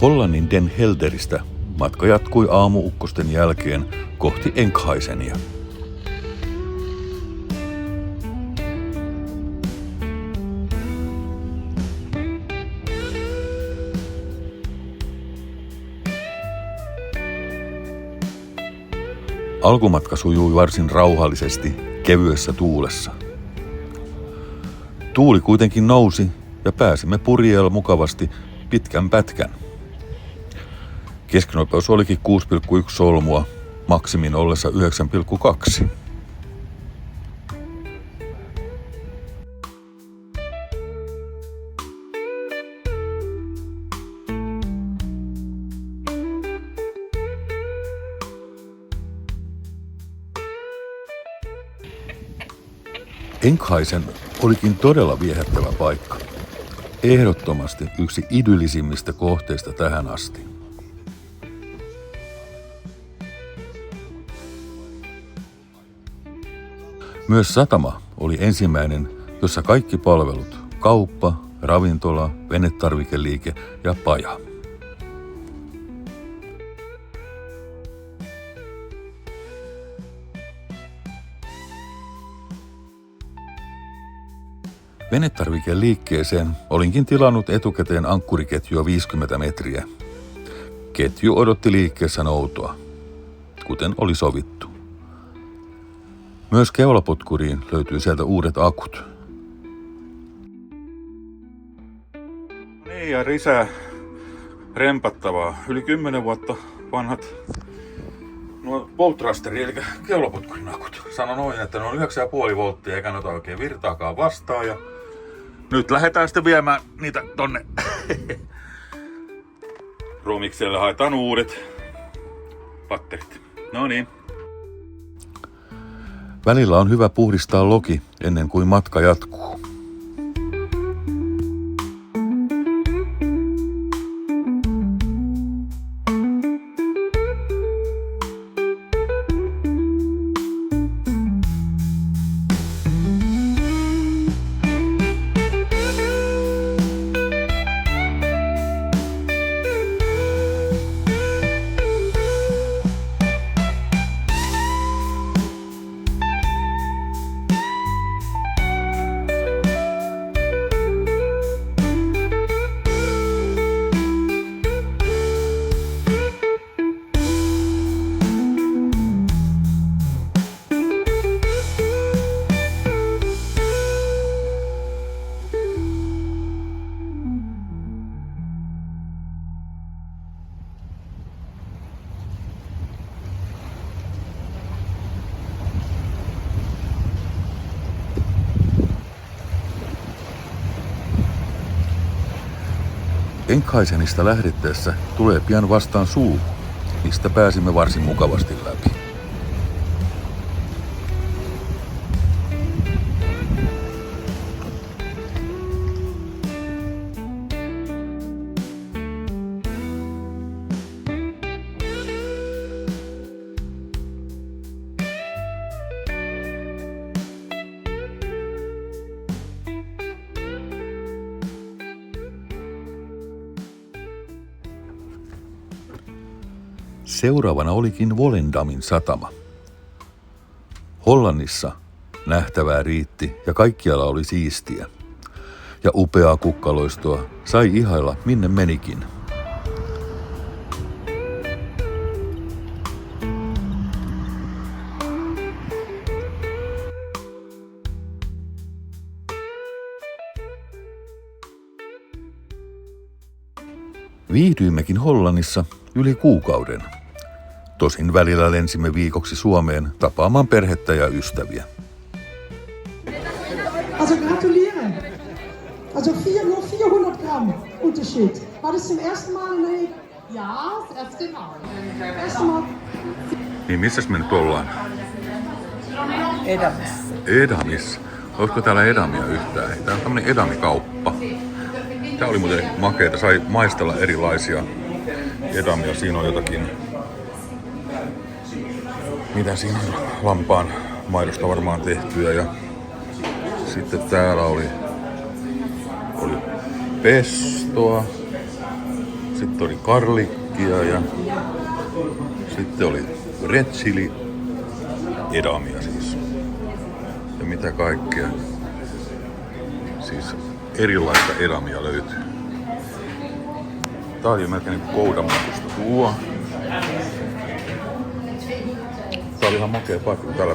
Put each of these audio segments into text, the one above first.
Hollannin Den Helderistä matka jatkui aamuukkosten jälkeen kohti Enkhuizenia. Alkumatka sujui varsin rauhallisesti kevyessä tuulessa. Tuuli kuitenkin nousi ja pääsimme Puriel mukavasti pitkän pätkän. Keskinopeus olikin 6,1 solmua, maksimin ollessa 9,2. Enkhuizen olikin todella viehättävä paikka. Ehdottomasti yksi idyllisimmistä kohteista tähän asti. Myös satama oli ensimmäinen, jossa kaikki palvelut, kauppa, ravintola, venetarvikeliike ja paja. Venetarvikeliikkeeseen olinkin tilannut etukäteen ankkuriketjua 50 metriä. Ketju odotti liikkeessä noutoa, kuten oli sovittu. Myös keulapotkuriin löytyi sieltä uudet akut. Niin ja lisää rempattavaa. Yli 10 vuotta vanhat nuo voltrasteri eli keulapotkurin akut. Sano noin, että ne on 9,5 volttia eikä noita oikein virtaakaan vastaan. Ja nyt lähdetään sitten viemään niitä tonne Ruumikselle. Haetaan uudet patterit. No niin. Välillä on hyvä puhdistaa loki ennen kuin matka jatkuu. Enkhuizenista lähdettäessä tulee pian vastaan Suu, mistä pääsimme varsin mukavasti läpi. Seuraavana olikin Volendamin satama. Hollannissa nähtävää riitti ja kaikkialla oli siistiä. Ja upeaa kukkaloistoa sai ihailla minne menikin. Viihdyimmekin Hollannissa yli kuukauden. Tosin välillä lensimme viikoksi Suomeen tapaamaan perhettä ja ystäviä. Also gratuliere. Also nur 400 Gramm Unterschied. War das zum ersten Mal in der... Ja, das erste Mal. Erste Mal. Niin missäs me nyt ollaan? Edamissa. Edamissa. Olisiko täällä edamia yhtään? Tää on tämmönen edamikauppa. Tää oli muuten makeeta. Sai maistella erilaisia edamia. Siinä on jotakin... Mitä siinä on? Lampaan maidosta varmaan tehtyä. Ja sitten täällä oli pestoa. Sitten oli karlikkia ja sitten oli red chili edamia siis. Ja mitä kaikkea. Siis erilaista edamia löytyy. Tää oli melkein niin koudanmakusta tuo. Tää oli ihan makea paikka, kun täällä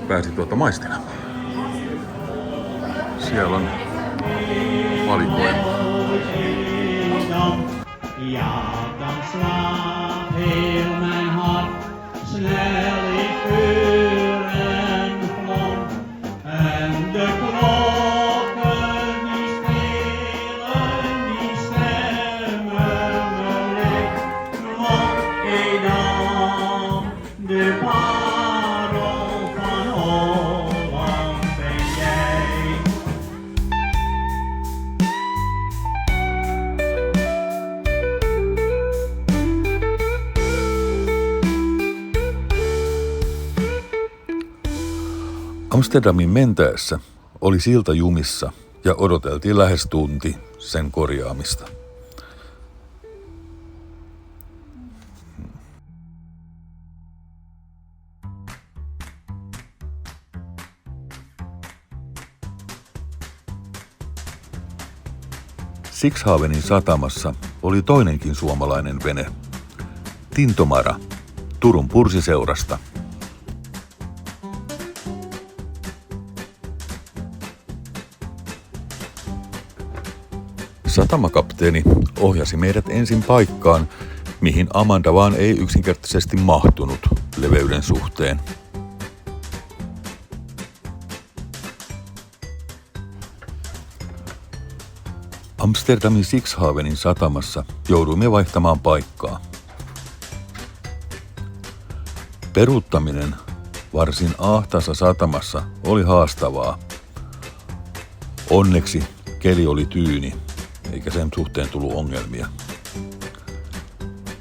pääsi maistelemaan. Siellä on valikoima. Ja, dan slaat heel mijn hart snel in vuur en vlam. En de klokken die spelen, die stemmen me licht. Want Edam, de parel van Holland ben jij. Amsterdamin mentäessä oli silta jumissa ja odoteltiin lähes tunti sen korjaamista. Sixhavenin satamassa oli toinenkin suomalainen vene, Tintomara, Turun pursiseurasta. Satamakapteeni ohjasi meidät ensin paikkaan, mihin Amanda vaan ei yksinkertaisesti mahtunut leveyden suhteen. Amsterdamin Sixhavenin satamassa jouduimme vaihtamaan paikkaa. Peruuttaminen varsin ahtaassa satamassa oli haastavaa. Onneksi keli oli tyyni, eikä sen suhteen tullut ongelmia.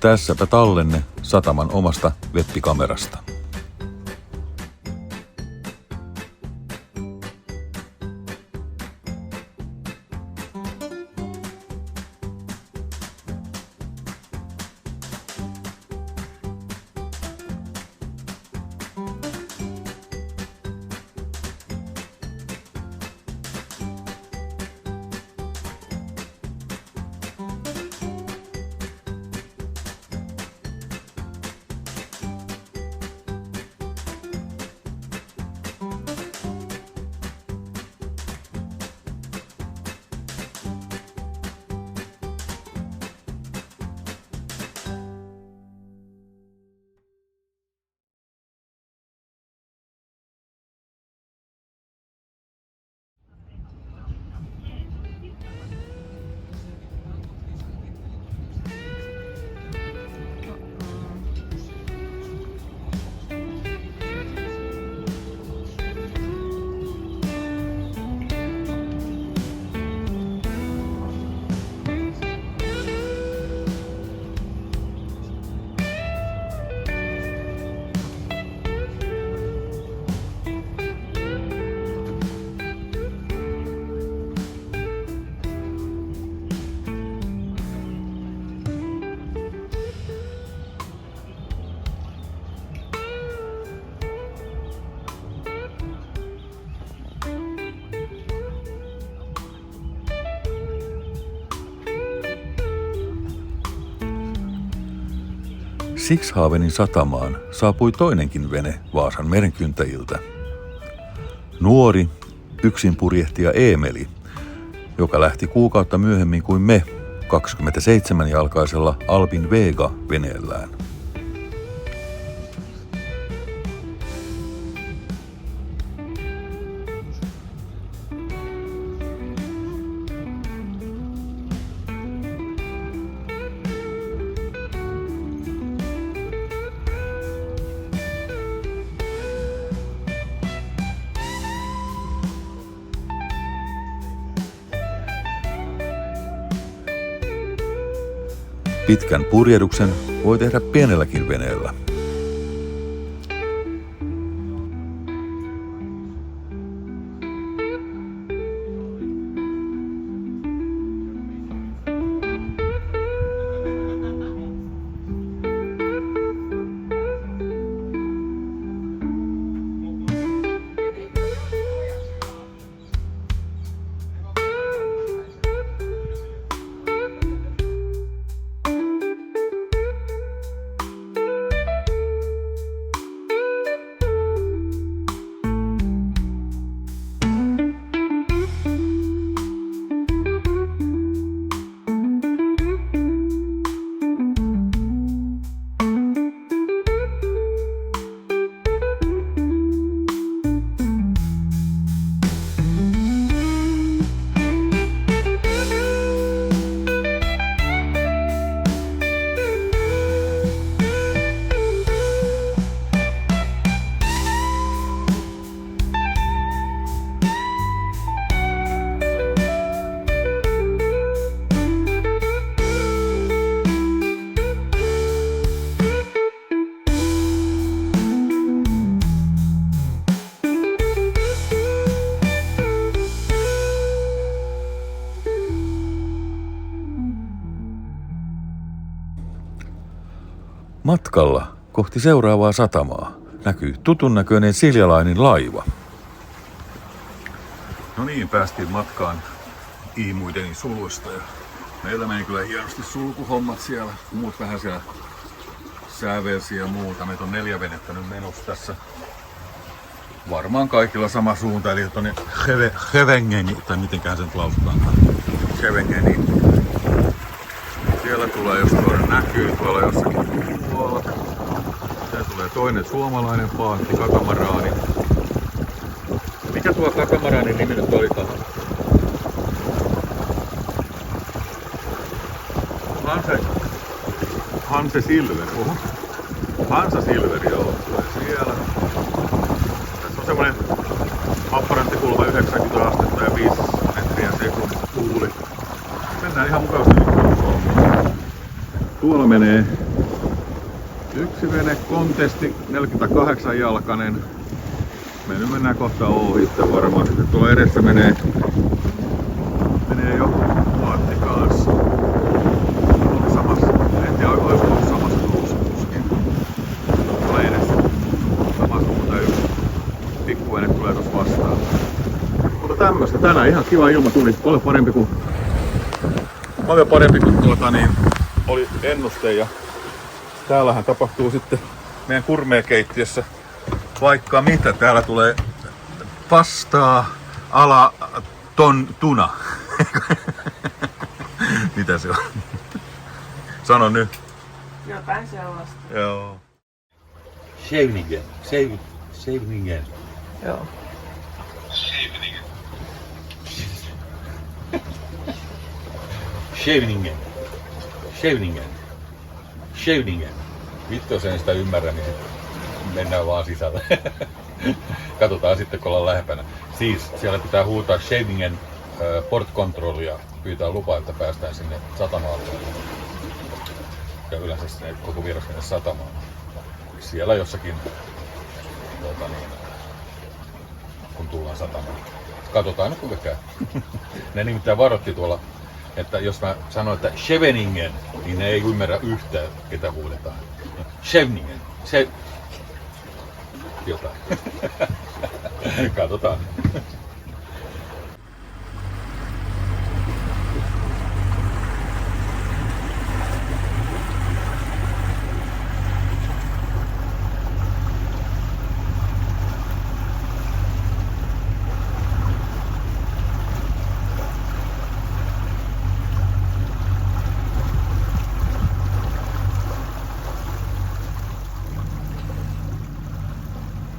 Tässäpä tallenne sataman omasta webbikamerasta. Sixhavenin satamaan saapui toinenkin vene Vaasan merenkyntäjiltä. Nuori, yksinpurjehtija Eemeli, joka lähti kuukautta myöhemmin kuin me 27-jalkaisella Albin Vega-veneellään. Pitkän purjehduksen voi tehdä pienelläkin veneellä. Matkalla kohti seuraavaa satamaa näkyy tutun näköinen siljalainen laiva. No niin, päästiin matkaan Iimuideni suluista ja meillä meni kyllä hienosti sulkuhommat siellä. Muut vähän siellä säävelsi ja muuta. Meitä on 4 venettä nyt menossa tässä. Varmaan kaikilla sama suunta, eli tuonne Hevengeni, tai mitenkään sen lausutaan. Hevengeni. Siellä tulee, jos tuolla näkyy tuolla jossakin tuolla. Siellä tulee toinen suomalainen paatti, katamaraani. Mikä tuo katamaraanin nimi nyt olikaan? Hanse Silver. Hansa Silver, joo. Tulee siellä. Tässä on semmonen apparanttikulma 90 astetta ja 5 metriä sekunnissa tuuli. Mennään ihan mukavasti nyt. Tuolla menee yksi vene, Kontesti, 48-jalkainen. Me nyt mennään kohta ohitte varmaan. Sitten tuolla edessä menee joku paatti kanssa. Oli samassa, en tiedä olisiko ollut samassa kuskin. Tuolla edessä samassa, mutta yksi pikkuvene tulee tossa vastaan. Mutta tämmöstä tänään ihan kiva ilma tuli. Paljon parempi kuin oli ennuste. Ja täällähän tapahtuu sitten meidän kurmeekeittiössä vaikka mitä. Täällä tulee pastaa ala tuna. Mitä se on? Sano nyt. Jotain sellaista. Joo. Scheveningen. Joo. Scheveningen. Vittu, jos en sitä ymmärrä, niin mennään vaan sisälle. Katsotaan sitten, kun ollaan lähempänä. Siis siellä pitää huutaa Scheveningen port controlia, pyytää lupaa, että päästään sinne satama-alueelle. Ja yleensä sinne koko virus sinne satamaan. Siellä jossakin, kun tullaan satamaan. Katsotaan nyt kuinka käy. Ne nimittäin varoitti tuolla, että jos mä sanon, että Scheveningen, niin ne ei ymmärrä yhtään, ketä huudetaan. Scheveningen. Jotain. Katsotaan.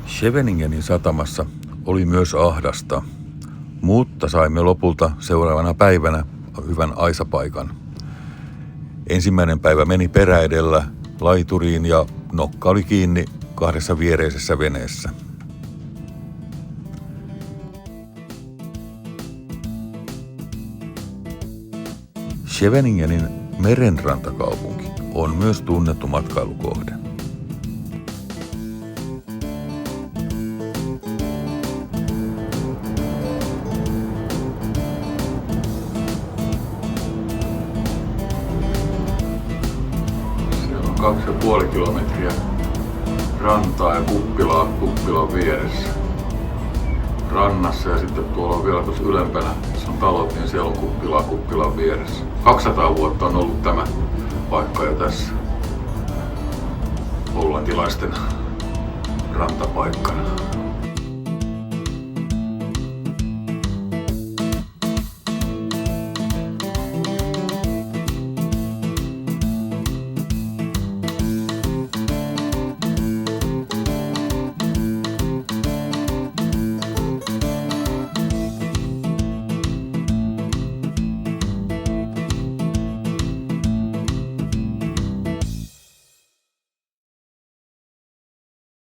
Scheveningenin satamassa oli myös ahdasta, mutta saimme lopulta seuraavana päivänä hyvän aisapaikan. Ensimmäinen päivä meni peräedellä laituriin ja nokka oli kiinni 2 viereisessä veneessä. Scheveningenin merenrantakaupunki on myös tunnettu matkailukohde. On 2,5 kilometriä rantaa ja kuppilan vieressä. Rannassa ja sitten tuolla on vielä tuossa ylempänä, missä on talot, niin siellä on kuppilan vieressä. 200 vuotta on ollut tämä paikka jo tässä hollantilaisten rantapaikkana.